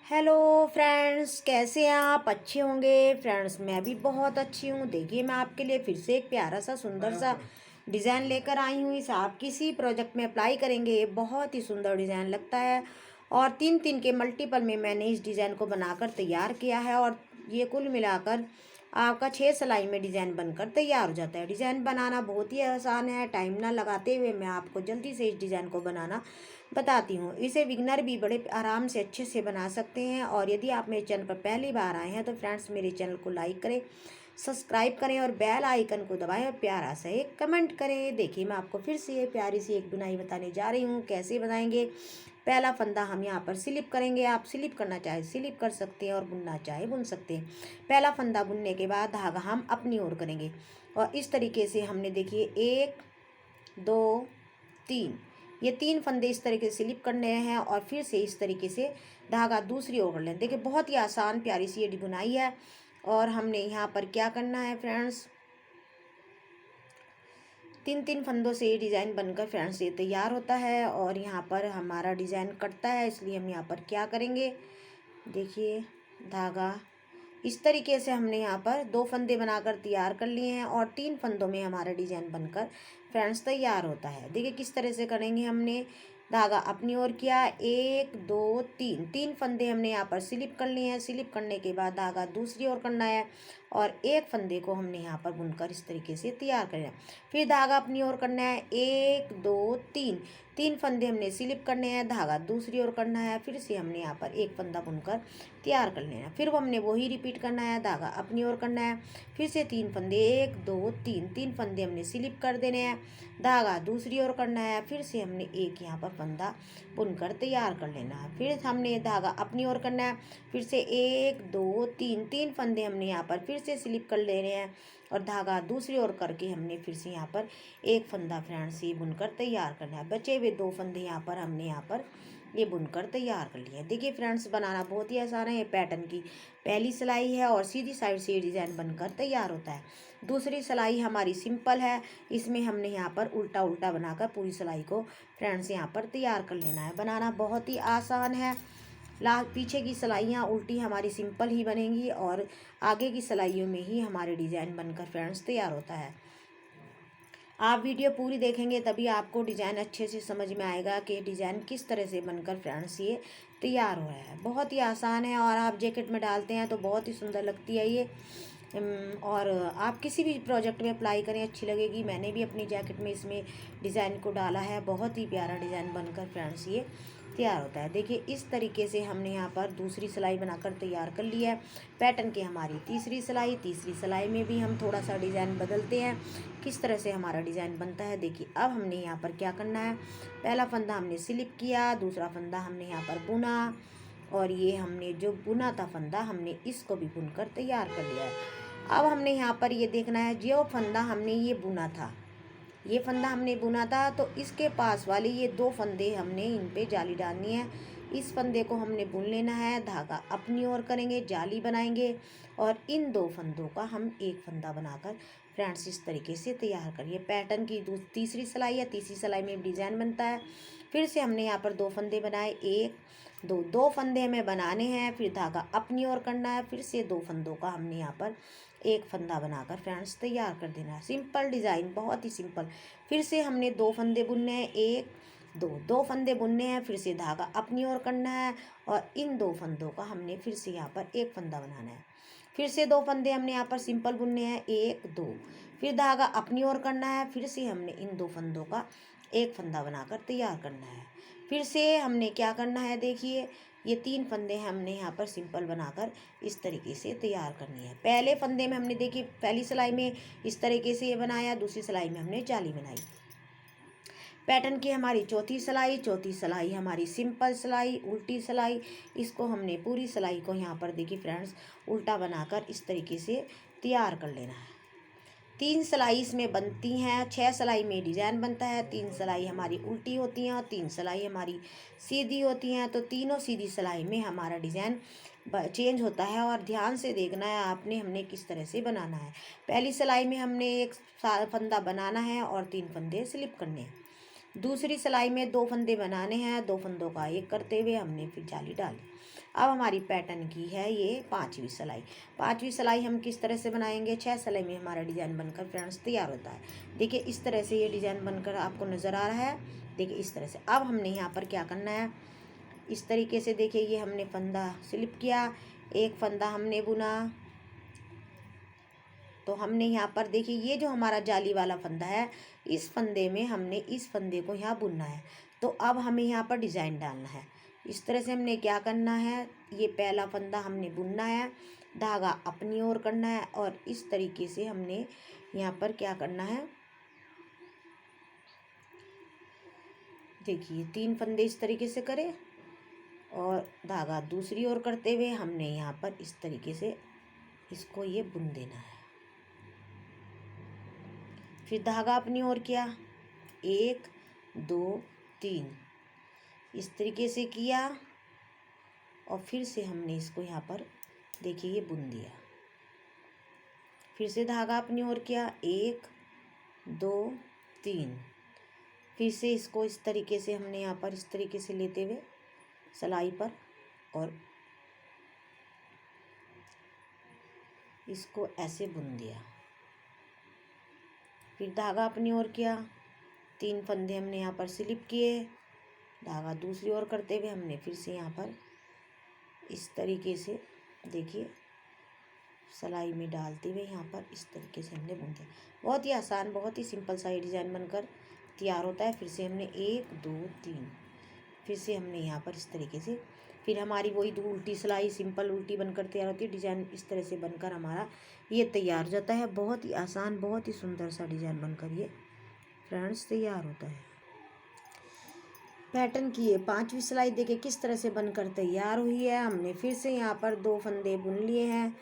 Hello friends, कैसे हैं आप? अच्छे होंगे फ्रेंड्स। मैं भी बहुत अच्छी हूँ। देखिए, मैं आपके लिए फिर से एक प्यारा सा सुंदर सा डिज़ाइन लेकर आई हूँ। इसे आप किसी प्रोजेक्ट में अप्लाई करेंगे, ये बहुत ही सुंदर डिज़ाइन लगता है। और तीन तीन के मल्टीपल में मैंने इस डिज़ाइन को बनाकर तैयार किया है। और ये कुल मिलाकर आपका 6 सिलाई में डिज़ाइन बनकर तैयार हो जाता है। डिज़ाइन बनाना बहुत ही आसान है। टाइम ना लगाते हुए मैं आपको जल्दी से इस डिज़ाइन को बनाना बताती हूँ। इसे बिगनर भी बड़े आराम से अच्छे से बना सकते हैं। और यदि आप मेरे चैनल पर पहली बार आए हैं तो फ्रेंड्स, मेरे चैनल को लाइक करें, सब्सक्राइब करें और बेल आइकन को दबाएं और प्यारा सा एक कमेंट करें। देखिए, मैं आपको फिर से ये प्यारी सी एक बुनाई बताने जा रही हूँ। कैसे बनाएंगे? पहला फंदा हम यहाँ पर स्लिप करेंगे। आप स्लिप करना चाहे स्लिप कर सकते हैं और बुनना चाहे बुन सकते हैं। पहला फंदा बुनने के बाद धागा हम अपनी ओर करेंगे। और इस तरीके से हमने देखिए 1 2 3, ये 3 फंदे इस तरीके से स्लिप करने हैं। और फिर से इस तरीके से धागा दूसरी ओर कर लें। देखिए, बहुत ही आसान प्यारी सी ये बुनाई है। और हमने यहाँ पर क्या करना है फ्रेंड्स, 3 3 फंदों से ये डिज़ाइन बनकर फ्रेंड्स ये तैयार होता है। और यहाँ पर हमारा डिज़ाइन कटता है, इसलिए हम यहाँ पर क्या करेंगे, देखिए धागा इस तरीके से हमने यहाँ पर 2 फंदे बनाकर तैयार कर लिए हैं। और 3 फंदों में हमारा डिज़ाइन बनकर फ्रेंड्स तैयार होता है। देखिए किस तरह से करेंगे। हमने धागा अपनी ओर किया, 1 2 3, 3 फंदे हमने यहाँ पर स्लिप कर लिए हैं। स्लिप करने के बाद धागा दूसरी ओर करना है और एक फंदे को हमने यहाँ पर बुनकर इस तरीके से तैयार करना है। फिर धागा अपनी ओर करना है, 1 2 3, 3 फंदे हमने स्लिप करने हैं, धागा दूसरी ओर करना है। फिर से हमने यहाँ पर एक फंदा बुनकर तैयार कर लेना है। फिर वो हमने वही रिपीट करना है, धागा अपनी ओर करना है। फिर से 3 फंदे, 1 2 3, 3 फंदे हमने स्लिप कर देने हैं, धागा दूसरी ओर करना है। फिर से हमने एक यहाँ पर फंदा बुनकर तैयार कर लेना है। फिर हमने धागा अपनी ओर करना है। फिर से 1 2 3, 3 फंदे हमने यहाँ पर फिर से स्लिप कर लेने हैं और धागा दूसरी ओर करके हमने फिर से यहाँ पर एक फंदा फ्रेंड्स ये बुनकर तैयार करना है। बचे हुए 2 फंदे यहाँ पर हमने यहाँ पर ये बुनकर तैयार कर लिया है। देखिए फ्रेंड्स, बनाना बहुत ही आसान है। ये पैटर्न की पहली सिलाई है और सीधी साइड से ये डिज़ाइन बनकर तैयार होता है। दूसरी सिलाई हमारी सिंपल है, इसमें हमने यहाँ पर उल्टा उल्टा बनाकर पूरी सिलाई को फ्रेंड्स यहाँ पर तैयार कर लेना है। बनाना बहुत ही आसान है। पीछे की सिलाइयाँ उल्टी हमारी सिंपल ही बनेंगी और आगे की सिलाइयों में ही हमारे डिज़ाइन बनकर फ्रेंड्स तैयार होता है। आप वीडियो पूरी देखेंगे तभी आपको डिज़ाइन अच्छे से समझ में आएगा कि डिज़ाइन किस तरह से बनकर फ्रेंड्स ये तैयार हो रहा है। बहुत ही आसान है और आप जैकेट में डालते हैं तो बहुत ही सुंदर लगती है ये। और आप किसी भी प्रोजेक्ट में अप्लाई करें, अच्छी लगेगी। मैंने भी अपनी जैकेट में इसमें डिज़ाइन को डाला है। बहुत ही प्यारा डिज़ाइन बनकर फ्रेंड्स ये तैयार होता है। देखिए इस तरीके से हमने यहाँ पर दूसरी सिलाई बनाकर तैयार कर लिया है। पैटर्न की हमारी तीसरी सिलाई में भी हम थोड़ा सा डिज़ाइन बदलते हैं, किस तरह से हमारा डिज़ाइन बनता है। देखिए अब हमने यहाँ पर क्या करना है, पहला फंदा हमने स्लिप किया, दूसरा फंदा हमने यहाँ पर बुना और ये हमने जो बुना था फंदा हमने इसको भी बुनकर तैयार कर लिया है। अब हमने यहाँ पर ये देखना है, जो फंदा हमने ये बुना था, ये फंदा हमने बुना था तो इसके पास वाले ये 2 फंदे हमने इन पे जाली डालनी है। इस फंदे को हमने बुन लेना है, धागा अपनी ओर करेंगे, जाली बनाएंगे और इन 2 फंदों का हम एक फंदा बनाकर फ्रेंड्स इस तरीके से तैयार करिए। पैटर्न की तीसरी सिलाई है, तीसरी सिलाई में डिज़ाइन बनता है। फिर से हमने यहाँ पर 2 फंदे बनाए, 1 2, 2 फंदे हमें बनाने हैं। फिर धागा अपनी ओर करना है, फिर से 2 फंदों का हमने यहाँ पर एक फंदा बनाकर फ्रेंड्स तैयार कर देना है। सिंपल डिज़ाइन, बहुत ही सिंपल। फिर से हमने 2 फंदे बुनने हैं, 1 2, 2 फंदे बुनने हैं। फिर से धागा अपनी ओर करना है और इन 2 फंदों का हमने फिर से यहाँ पर एक फंदा बनाना है। फिर से 2 फंदे हमने यहाँ पर सिंपल बुनने हैं, 1 2, फिर धागा अपनी ओर करना है। फिर से हमने इन 2 फंदों का एक फंदा बनाकर तैयार करना है। फिर से हमने क्या करना है, देखिए ये 3 फंदे हमने यहाँ पर सिंपल बनाकर इस तरीके से तैयार करनी है। पहले फंदे में हमने देखिए पहली सिलाई में इस तरीके से ये बनाया, दूसरी सिलाई में हमने जाली बनाई। पैटर्न की हमारी चौथी सिलाई हमारी सिंपल सिलाई, उल्टी सिलाई। इसको हमने पूरी सिलाई को यहाँ पर देखिए फ्रेंड्स उल्टा बनाकर इस तरीके से तैयार कर लेना है। 3 सिलाई इसमें बनती हैं, 6 सिलाई में डिज़ाइन बनता है। 3 सिलाई हमारी उल्टी होती हैं और 3 सिलाई हमारी सीधी होती हैं। तो तीनों सीधी सिलाई में हमारा डिज़ाइन चेंज होता है और ध्यान से देखना है आपने हमने किस तरह से बनाना है। पहली सिलाई में हमने एक फंदा बनाना है और 3 फंदे स्लिप करने हैं। दूसरी सिलाई में 2 फंदे बनाने हैं, 2 फंदों का एक करते हुए हमने फिर जाली डाली। अब हमारी पैटर्न की है ये 5वीं सिलाई। 5वीं सिलाई हम किस तरह से बनाएंगे, 6 सिलाई में हमारा डिज़ाइन बनकर फ्रेंड्स तैयार होता है। देखिए इस तरह से ये डिज़ाइन बनकर आपको नज़र आ रहा है। देखिए इस तरह से अब हमने यहाँ पर क्या करना है, इस तरीके से देखिए ये हमने फंदा स्लिप किया, एक फंदा हमने बुना, तो हमने यहाँ पर देखिए ये जो हमारा जाली वाला फंदा है, इस फंदे में हमने इस फंदे को यहाँ बुनना है। तो अब हमें यहाँ पर डिज़ाइन डालना है। इस तरह से हमने क्या करना है, ये पहला फंदा हमने बुनना है, धागा अपनी ओर करना है और इस तरीके से हमने यहाँ पर क्या करना है, देखिए 3 फंदे इस तरीके से करें और धागा दूसरी ओर करते हुए हमने यहाँ पर इस तरीके से इसको ये बुन देना है। फिर धागा अपनी ओर किया, 1 2 3 इस तरीके से किया और फिर से हमने इसको यहाँ पर देखिए ये बुन दिया। फिर से धागा अपनी ओर किया, 1 2 3 फिर से इसको इस तरीके से हमने यहाँ पर इस तरीके से लेते हुए सिलाई पर और इसको ऐसे बुन दिया। फिर धागा अपनी ओर किया, 3 फंदे हमने यहाँ पर स्लिप किए, धागा दूसरी ओर करते हुए हमने फिर से यहाँ पर इस तरीके से देखिए सिलाई में डालते हुए यहाँ पर इस तरीके से हमने बुन दिया। बहुत ही आसान, बहुत ही सिंपल सा ये डिज़ाइन बनकर तैयार होता है। फिर से हमने 1 2 3 फिर से हमने यहाँ पर इस तरीके से, फिर हमारी वही दो उल्टी सिलाई सिंपल उल्टी बनकर तैयार होती है। डिज़ाइन इस तरह से बनकर हमारा ये तैयार हो जाता है। बहुत ही आसान, बहुत ही सुंदर सा डिज़ाइन बनकर ये फ्रेंड्स तैयार होता है। पैटर्न की ये 5वीं सिलाई देखिए किस तरह से बनकर तैयार हुई है। हमने फिर से यहाँ पर 2 फंदे बुन लिए हैं।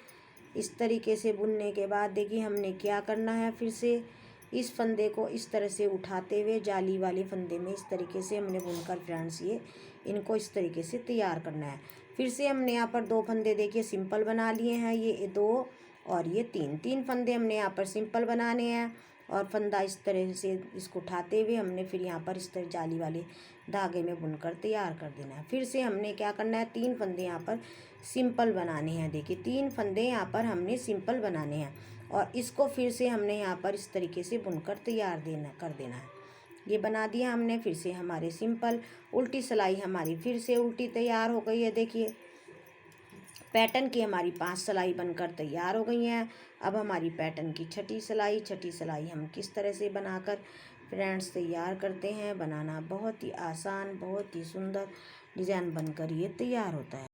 इस तरीके से बुनने के बाद देखिए हमने क्या करना है, फिर से इस फंदे को इस तरह से उठाते हुए जाली वाले फंदे में इस तरीके से हमने बुनकर फ्रेंड्स ये इनको इस तरीके से तैयार करना है। फिर से हमने यहाँ पर 2 फंदे देखिए सिंपल बना लिए हैं, ये 2 और ये 3 फंदे हमने यहाँ पर सिंपल बनाने हैं और फंदा इस तरह से इसको उठाते हुए हमने फिर यहाँ पर इस तरह जाली वाले धागे में बुनकर तैयार कर देना है। फिर से हमने क्या करना है, 3 फंदे यहाँ पर सिंपल बनाने हैं। देखिए 3 फंदे यहाँ पर हमने सिंपल बनाने हैं और इसको फिर से हमने यहाँ पर इस तरीके से बुनकर तैयार कर देना है। ये बना दिया हमने। फिर से हमारे सिंपल उल्टी सिलाई हमारी फिर से उल्टी तैयार हो गई है। देखिए पैटर्न की हमारी 5 सिलाई बनकर तैयार हो गई हैं। अब हमारी पैटर्न की छठी सिलाई हम किस तरह से बनाकर फ्रेंड्स तैयार करते हैं। बनाना बहुत ही आसान, बहुत ही सुंदर डिज़ाइन बनकर ये तैयार होता है।